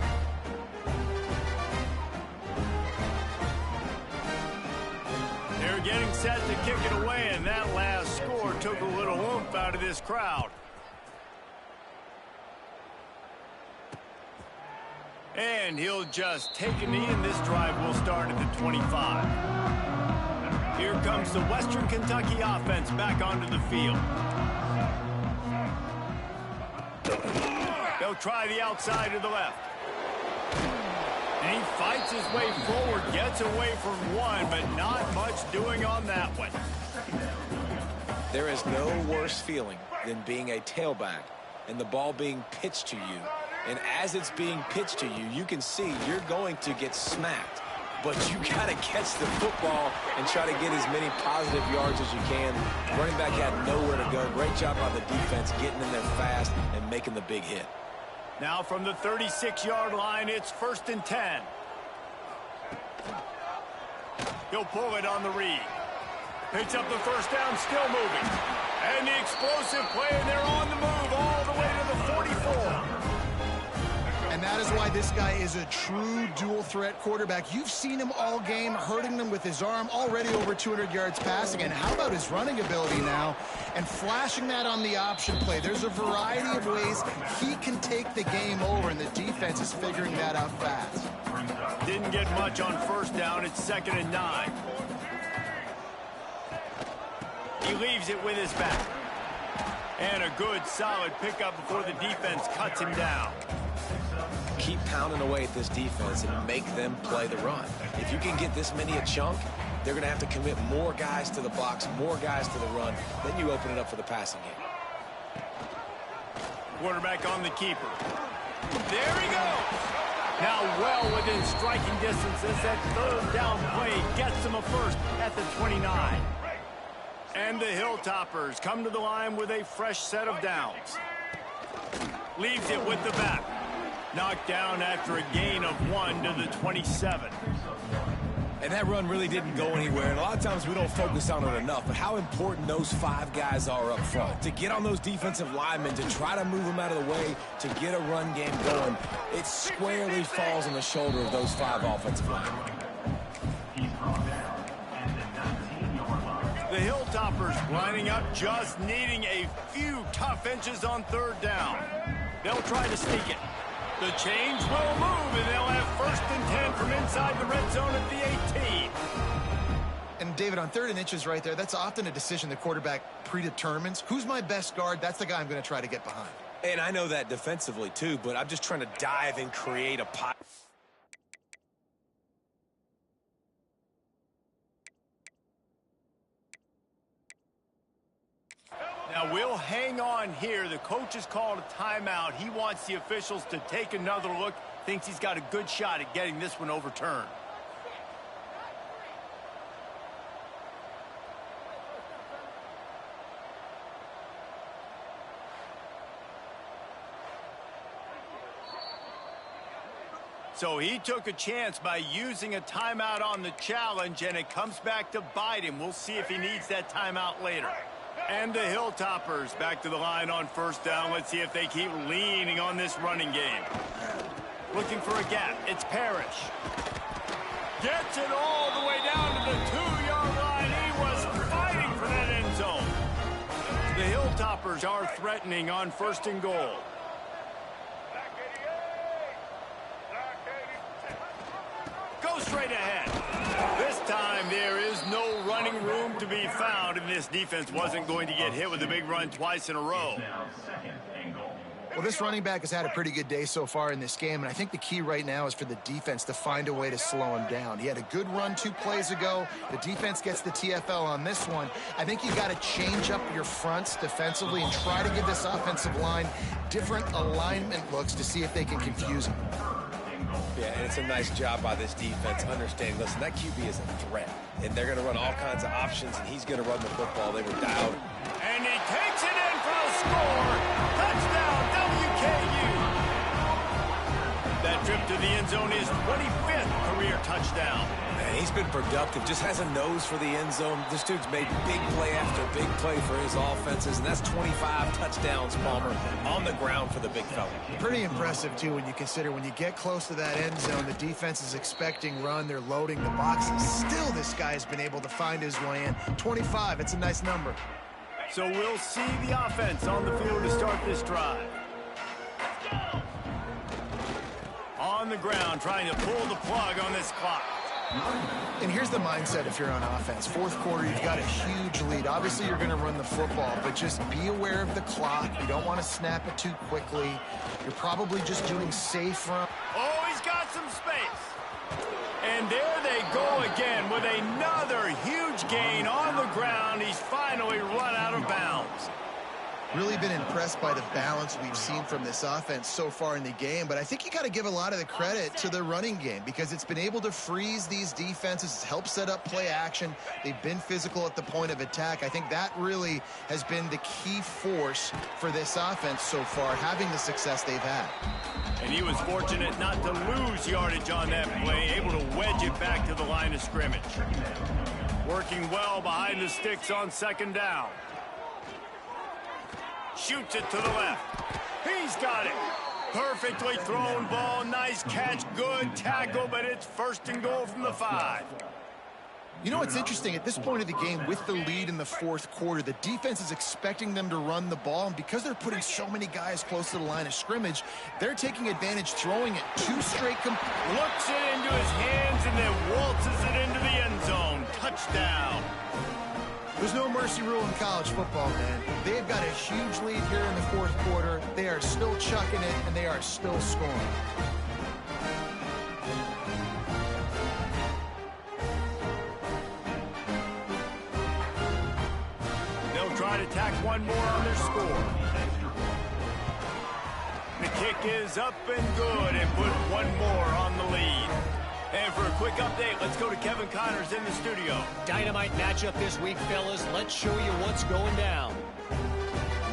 They're getting set to kick it away, and that last score took a little oomph out of this crowd. And he'll just take a knee, and this drive will start at the 25. Here comes the Western Kentucky offense back onto the field. They'll try the outside to the left. And he fights his way forward, gets away from one, but not much doing on that one. There is no worse feeling than being a tailback and the ball being pitched to you. And as it's being pitched to you, you can see you're going to get smacked. But you got to catch the football and try to get as many positive yards as you can. Running back had nowhere to go. Great job by the defense getting in there fast and making the big hit. Now from the 36-yard line, it's 1st and 10. He'll pull it on the read. Picks up the first down, still moving. And the explosive play, and they're on the move all the way to the 44. And that is why this guy is a true dual-threat quarterback. You've seen him all game, hurting them with his arm, already over 200 yards passing. And how about his running ability now? And flashing that on the option play. There's a variety of ways he can take the game over, and the defense is figuring that out fast. Didn't get much on first down. It's 2nd and 9. He leaves it with his back. And a good, solid pickup before the defense cuts him down. Keep pounding away at this defense and make them play the run. If you can get this many a chunk, they're going to have to commit more guys to the box, more guys to the run. Then you open it up for the passing game. Quarterback on the keeper. There he goes. Now well within striking distance as that third down play gets them a first at the 29. And the Hilltoppers come to the line with a fresh set of downs. Leaves it with the back. Knocked down after a gain of 1 to the 27. And that run really didn't go anywhere, and a lot of times we don't focus on it enough, but how important those 5 guys are up front. To get on those defensive linemen, to try to move them out of the way, to get a run game going, it squarely falls on the shoulder of those 5 offensive linemen. The Hilltoppers lining up, just needing a few tough inches on third down. They'll try to sneak it. The chains will move, and they'll have 1st and 10 from inside the red zone at the 18. And, David, on 3rd and inches right there, that's often a decision the quarterback predetermines. Who's my best guard? That's the guy I'm going to try to get behind. And I know that defensively, too, but I'm just trying to dive and create a pot. Now, we'll hang on here. The coach has called a timeout. He wants the officials to take another look. Thinks he's got a good shot at getting this one overturned. So he took a chance by using a timeout on the challenge, and it comes back to bite him. We'll see if he needs that timeout later. And the Hilltoppers back to the line on 1st down. Let's see if they keep leaning on this running game. Looking for a gap. It's Parrish. Gets it all the way down to the 2-yard line. He was fighting for that end zone. The Hilltoppers are threatening on 1st and goal. Go straight ahead. This time there is no running room to be found, and this defense wasn't going to get hit with a big run twice in a row. Well, this running back has had a pretty good day so far in this game, and I think the key right now is for the defense to find a way to slow him down. He had a good run 2 plays ago. The defense gets the TFL on this one. I think you got to change up your fronts defensively and try to give this offensive line different alignment looks to see if they can confuse him. Yeah, and it's a nice job by this defense understanding, listen, that QB is a threat, and they're going to run all kinds of options, and he's going to run the football. They were dialed. And he takes it in for the score. Touchdown, WKU. That trip to the end zone is 25th career touchdown. Man, he's been productive, just has a nose for the end zone. This dude's made big play after big play for his offenses, and that's 25 touchdowns, Palmer, on the ground for the big fella. Pretty impressive, too, when you consider when you get close to that end zone, the defense is expecting run, they're loading the box. Still, this guy has been able to find his way in. 25, it's a nice number. So we'll see the offense on the field to start this drive. On the ground, trying to pull the plug on this clock. And here's the mindset if you're on offense. 4th quarter, you've got a huge lead. Obviously, you're going to run the football, but just be aware of the clock. You don't want to snap it too quickly. You're probably just doing safe run. Oh, he's got some space. And there they go again with another huge gain on the ground. He's finally run out of bounds. Really been impressed by the balance we've seen from this offense so far in the game, but I think you got to give a lot of the credit to the running game because it's been able to freeze these defenses. It's helped set up play action. They've been physical at the point of attack. I think that really has been the key force for this offense so far, having the success they've had. And he was fortunate not to lose yardage on that play, able to wedge it back to the line of scrimmage. Working well behind the sticks on 2nd down. Shoots it to the left. He's got it. Perfectly thrown ball. Nice catch. Good tackle, but it's 1st and goal from the 5. You know what's interesting? At this point of the game, with the lead in the 4th quarter, the defense is expecting them to run the ball, and because they're putting so many guys close to the line of scrimmage, they're taking advantage, throwing it 2 straight. Looks it into his hands and then waltzes it into the end zone. Touchdown. There's no mercy rule in college football, man. They've got a huge lead here in the 4th quarter. They are still chucking it, and they are still scoring. They'll try to tack one more on their score. The kick is up and good and put one more on the lead. And for a quick update, let's go to Kevin Connors in the studio. Dynamite matchup this week, fellas. Let's show you what's going down.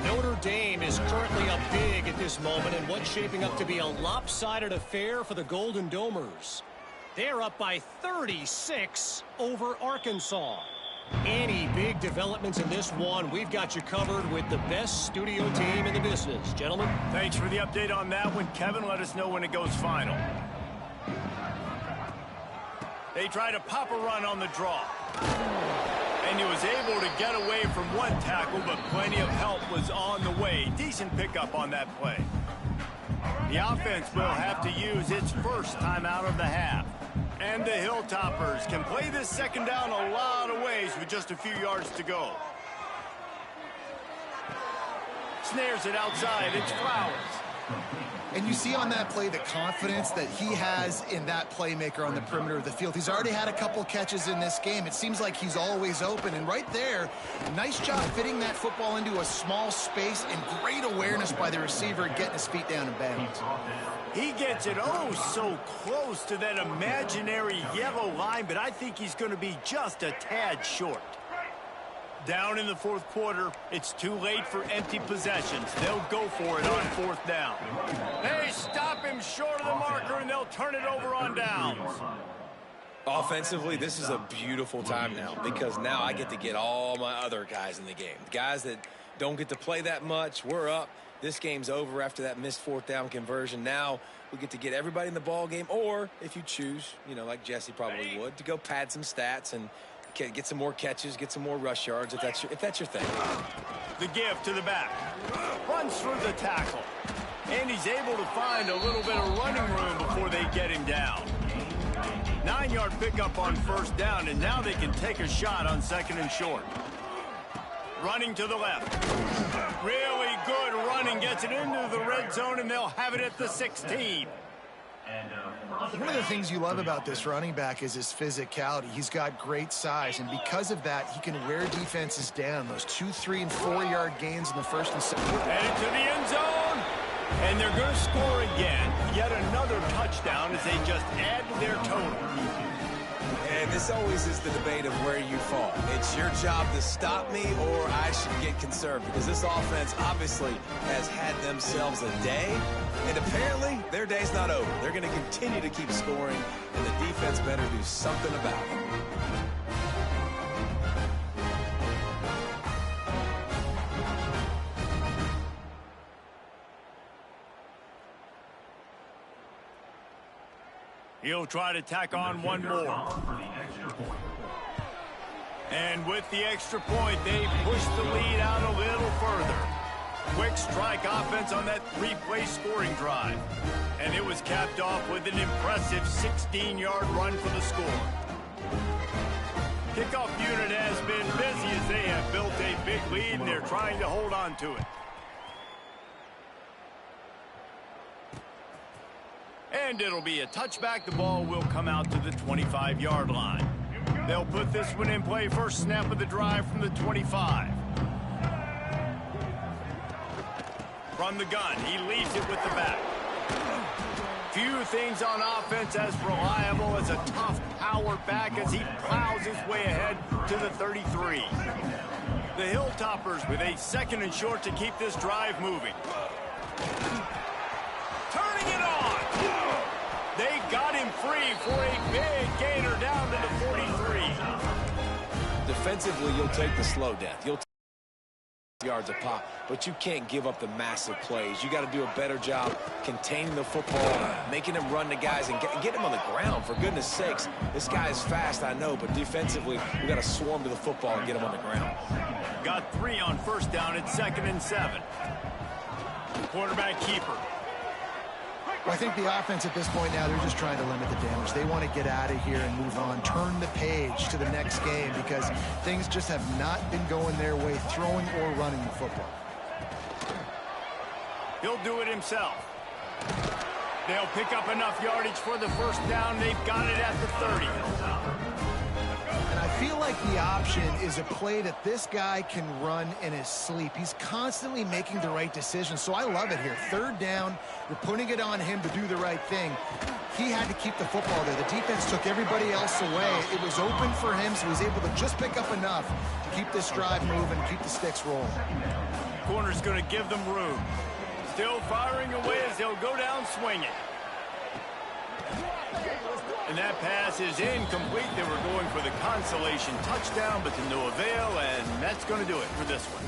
Notre Dame is currently up big at this moment in what's shaping up to be a lopsided affair for the Golden Domers. They're up by 36 over Arkansas. Any big developments in this one, we've got you covered with the best studio team in the business. Gentlemen. Thanks for the update on that one, Kevin. Let us know when it goes final. They try to pop a run on the draw. And he was able to get away from one tackle, but plenty of help was on the way. Decent pickup on that play. The offense will have to use its first timeout of the half. And the Hilltoppers can play this second down a lot of ways with just a few yards to go. Snares it outside. It's Flowers. And you see on that play the confidence that he has in that playmaker on the perimeter of the field. He's already had a couple catches in this game. It seems like he's always open. And right there, nice job fitting that football into a small space and great awareness by the receiver getting his feet down in bounds. He gets it so close to that imaginary yellow line, but I think he's going to be just a tad short. Down in the fourth quarter, it's too late for empty possessions. They'll go for it on fourth down. They stop him short of the marker, and they'll turn it over on downs. Offensively, this is a beautiful time now because now I get to get all my other guys in the game. The guys that don't get to play that much, we're up. This game's over after that missed fourth down conversion. Now we get to get everybody in the ball game, or if you choose, like Jesse probably would, to go pad some stats and get some more catches, get some more rush yards if that's your thing. The give to the back. Runs through the tackle. And he's able to find a little bit of running room before they get him down. 9-yard pickup on first down, and now they can take a shot on second and short. Running to the left. Really good running. Gets it into the red zone, and they'll have it at the 16. One of the things you love about this running back is his physicality. He's got great size, and because of that, he can wear defenses down. Those 2-, 3-, and 4-yard gains in the first and second. Headed to the end zone, and they're going to score again. Yet another touchdown as they just add to their total. And this always is the debate of where you fall. It's your job to stop me, or I should get conserved, because this offense obviously has had themselves a day, and apparently their day's not over. They're going to continue to keep scoring, and the defense better do something about it. He'll try to tack on one more. And with the extra point, they push the lead out a little further. Quick strike offense on that 3-play scoring drive. And it was capped off with an impressive 16-yard run for the score. Kickoff unit has been busy as they have built a big lead, and they're trying to hold on to it. And it'll be a touchback. The ball will come out to the 25-yard line. They'll put this one in play. First snap of the drive from the 25. From the gun, he leaves it with the back. Few things on offense as reliable as a tough power back as he plows his way ahead to the 33. The Hilltoppers with a second and short to keep this drive moving. Turning it on. They got him free for a big gainer down to the 43. Defensively, you'll take the slow death. You'll take yards a pop, but you can't give up the massive plays. You got to do a better job containing the football, making them run the guys, and get them on the ground. For goodness sakes, this guy is fast, I know, but defensively, we got to swarm to the football and get him on the ground. Got 3 on first down at 2nd and 7. Quarterback keeper. Well, I think the offense at this point now, they're just trying to limit the damage. They want to get out of here and move on, turn the page to the next game because things just have not been going their way, throwing or running the football. He'll do it himself. They'll pick up enough yardage for the first down. They've got it at the 30. And I feel like the option is a play that this guy can run in his sleep. He's constantly making the right decision, so I love it here. Third down, you're putting it on him to do the right thing. He had to keep the football there. The defense took everybody else away. It was open for him, so he was able to just pick up enough to keep this drive moving, keep the sticks rolling. Corner's going to give them room. Still firing away as they'll go down swinging. And that pass is incomplete. They were going for the consolation touchdown, but to no avail, and that's going to do it for this one.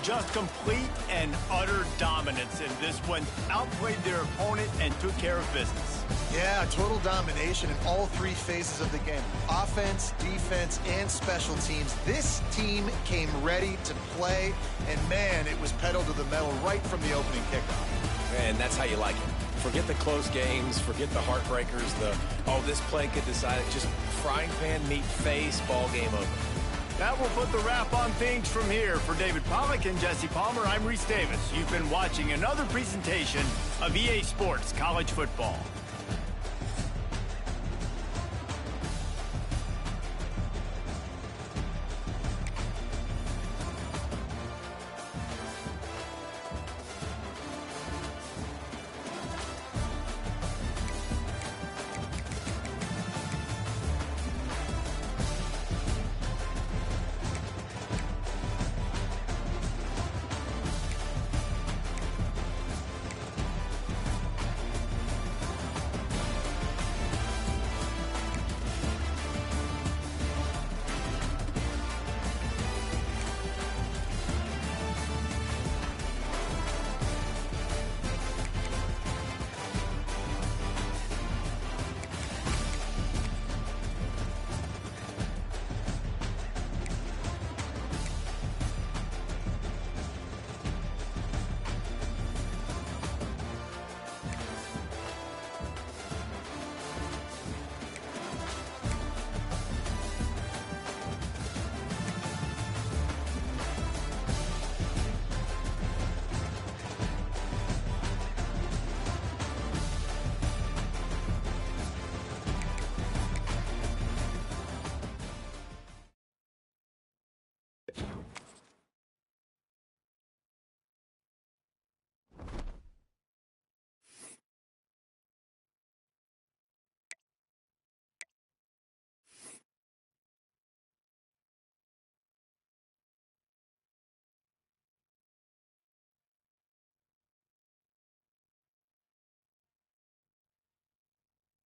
Just complete and utter dominance in this one. Outplayed their opponent and took care of business. Yeah, total domination in all three phases of the game. Offense, defense, and special teams. This team came ready to play, and man, it was pedal to the metal right from the opening kickoff. And that's how you like it. Forget the close games, forget the heartbreakers, this play could decide it. Just frying pan, meat face, ball game over. That will put the wrap on things from here. For David Pollack and Jesse Palmer, I'm Reese Davis. You've been watching another presentation of EA Sports College Football.